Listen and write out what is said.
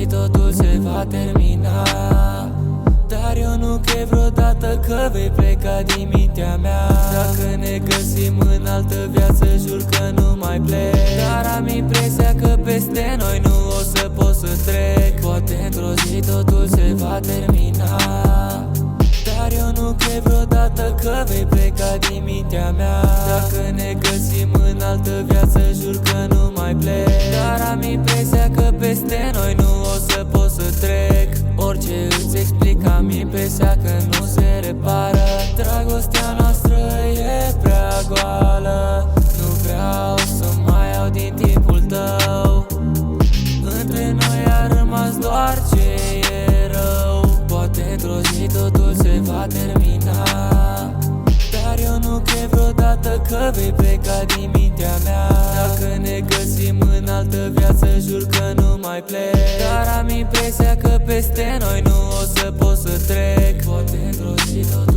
zi totul se va termina, dar eu nu cred vreodată că vei pleca din mintea mea. Dacă ne găsim în altă viață, jur că nu mai plec, dar am impresia că peste noi nu o să pot să trec. Poate într-o zi totul se va termina, dar eu nu cred vreodată că vei pleca din mintea mea. Dacă ne găsim în altă viață, jur că nu mai plec, dar am impresia că peste noi nu o să pot să trec. Orice îți explic, am impresia că nu se repară. Dragostea noastră e prea goală, nu vreau să mai au din timpul tău. Între noi a rămas doar ce e rău. Poate într-o zi totul se va termina, dar eu nu cred vreodată că vei pleca din mintea mea. Dacă ne găsim în altă viață, jur că nu mai plec, dar am impresia că peste noi nu o să pot să trec. Poate într-o zi totul